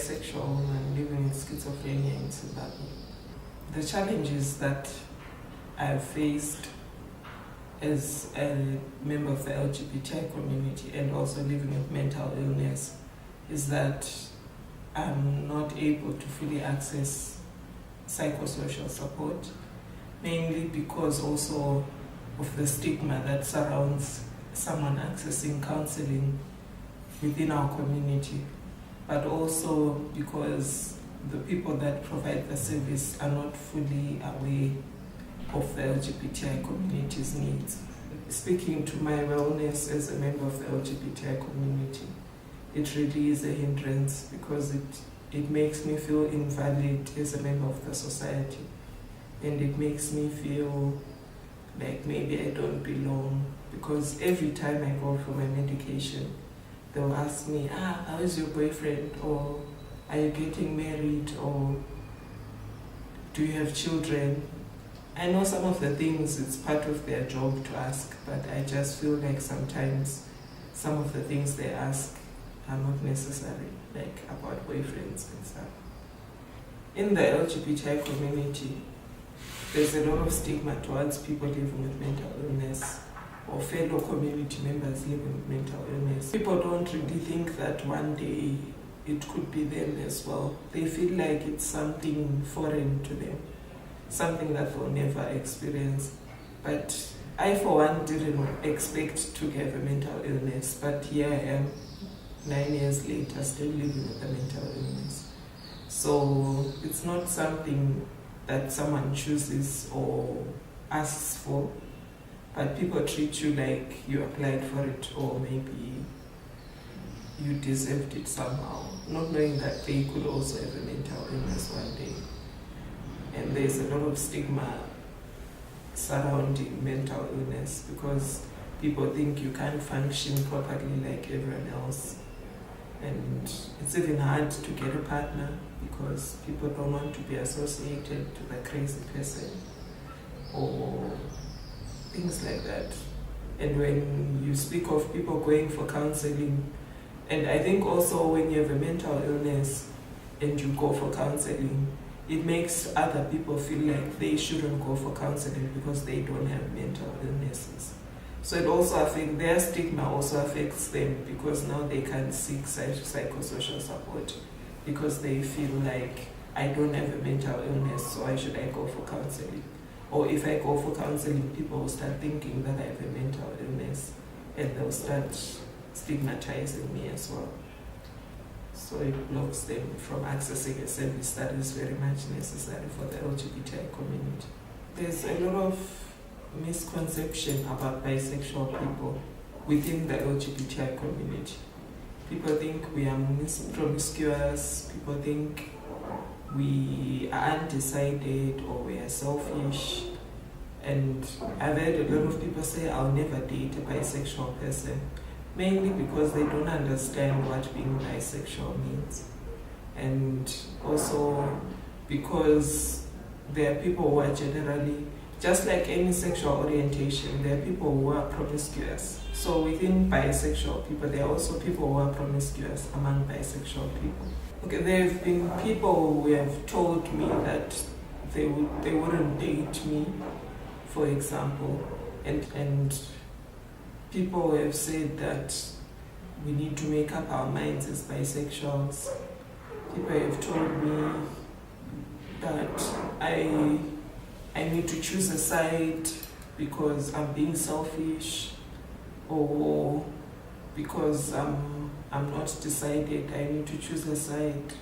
bisexual woman living with schizophrenia in Zimbabwe. The challenges that I've faced as a member of the LGBTI community and also living with mental illness is that I'm not able to fully access psychosocial support, mainly because also of the stigma that surrounds someone accessing counseling within our community, but also because the people that provide the service are not fully aware of the LGBTI community's needs. Speaking to my wellness as a member of the LGBTI community, it really is a hindrance because it makes me feel invalid as a member of the society, and it makes me feel like maybe I don't belong, because every time I go for my medication, they'll ask me, how is your boyfriend, or are you getting married, or do you have children? I know some of the things, it's part of their job to ask, but I just feel like sometimes some of the things they ask are not necessary, like about boyfriends and stuff. In the LGBTI community, there's a lot of stigma towards people living with mental illness or fellow community members living with mental illness. People don't really think that one day it could be them as well. They feel like it's something foreign to them, something that they'll never experience. But I, for one, didn't expect to have a mental illness, but here I am, 9 years later, still living with a mental illness. So it's not something that someone chooses or asks for, but people treat you like you applied for it, or maybe you deserved it somehow, not knowing that they could also have a mental illness one day. And there's a lot of stigma surrounding mental illness because people think you can't function properly like everyone else. And it's even hard to get a partner because people don't want to be associated to the crazy person or things like that. And when you speak of people going for counseling, and I think also when you have a mental illness and you go for counseling, it makes other people feel like they shouldn't go for counseling because they don't have mental illnesses. So it also affects, their stigma also affects them because now they can't seek psychosocial support because they feel like, I don't have a mental illness, so why should I go for counseling? Or if I go for counseling, people will start thinking that I have a mental illness and they'll start stigmatizing me as well. So it blocks them from accessing a service that is very much necessary for the LGBTI community. There's a lot of misconception about bisexual people within the LGBTI community. People think we are promiscuous, people think we are undecided or we are selfish. And I've heard a lot of people say, I'll never date a bisexual person, mainly because they don't understand what being bisexual means. And also because there are people who are generally, just like any sexual orientation, there are people who are promiscuous. So within bisexual people, there are also people who are promiscuous among bisexual people. Okay, there have been people who have told me that they wouldn't date me, for example, and people have said that we need to make up our minds as bisexuals. People have told me that I need to choose a side because I'm being selfish, or because I'm not decided, I need to choose a side.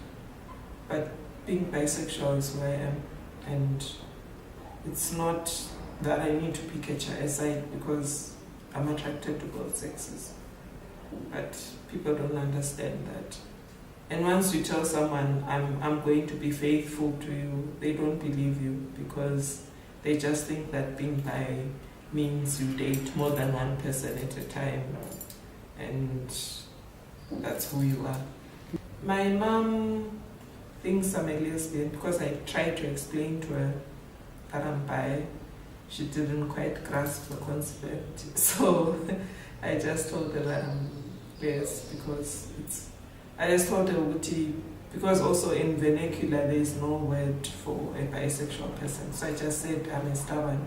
But being bisexual is who I am, and it's not that I need to pick a side because I'm attracted to both sexes. But people don't understand that. And once you tell someone, I'm going to be faithful to you, they don't believe you because they just think that being bi means you date more than one person at a time. And that's who you are. My mom thinks I'm a lesbian because I tried to explain to her that I'm bi. She didn't quite grasp the concept. So I just told her that I'm yes, because I just told her, Uti, Because also in vernacular there is no word for a bisexual person. So I just said I'm a stubborn,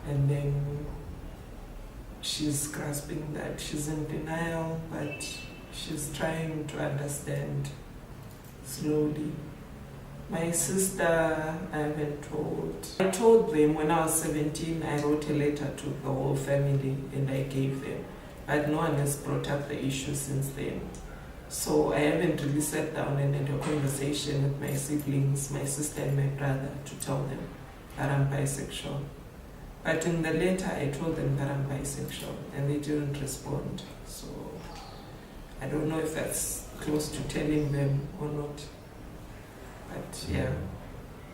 and then she's grasping that. She's in denial, but she's trying to understand slowly. My sister, I haven't told. I told them when I was 17, I wrote a letter to the whole family and I gave them. But no one has brought up the issue since then. So I haven't really sat down and had a conversation with my siblings, my sister and my brother, to tell them that I'm bisexual. But in the letter, I told them that I'm bisexual and they didn't respond. So I don't know if that's close to telling them or not. But yeah.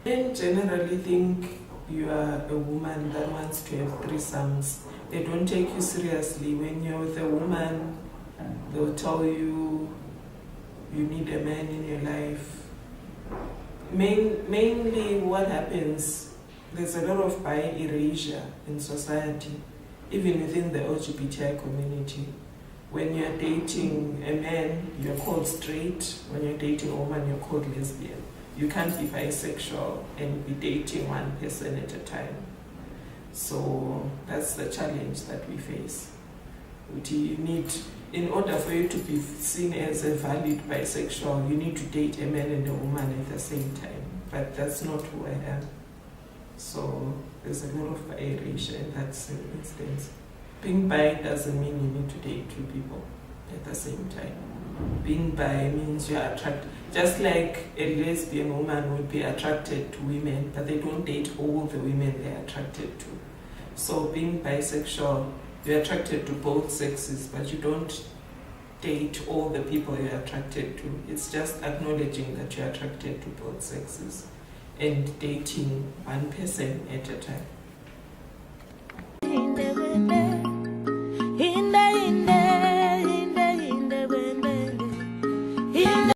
Men generally think you are a woman that wants to have threesomes. They don't take you seriously. When you're with a woman, they'll tell you you need a man in your life. Mainly what happens, there's a lot of bi-erasure in society, even within the LGBTI community. When you're dating a man, you're called straight. When you're dating a woman, you're called lesbian. You can't be bisexual and be dating one person at a time. So that's the challenge that we face. You need, in order for you to be seen as a valid bisexual, you need to date a man and a woman at the same time. But that's not who I am. So there's a lot of bi-erasure in that instance. Being bi doesn't mean you need to date two people at the same time. Being bi means you're attracted, just like a lesbian woman would be attracted to women, but they don't date all the women they're attracted to. So being bisexual, you're attracted to both sexes, but you don't date all the people you're attracted to. It's just acknowledging that you're attracted to both sexes and dating one person at a time.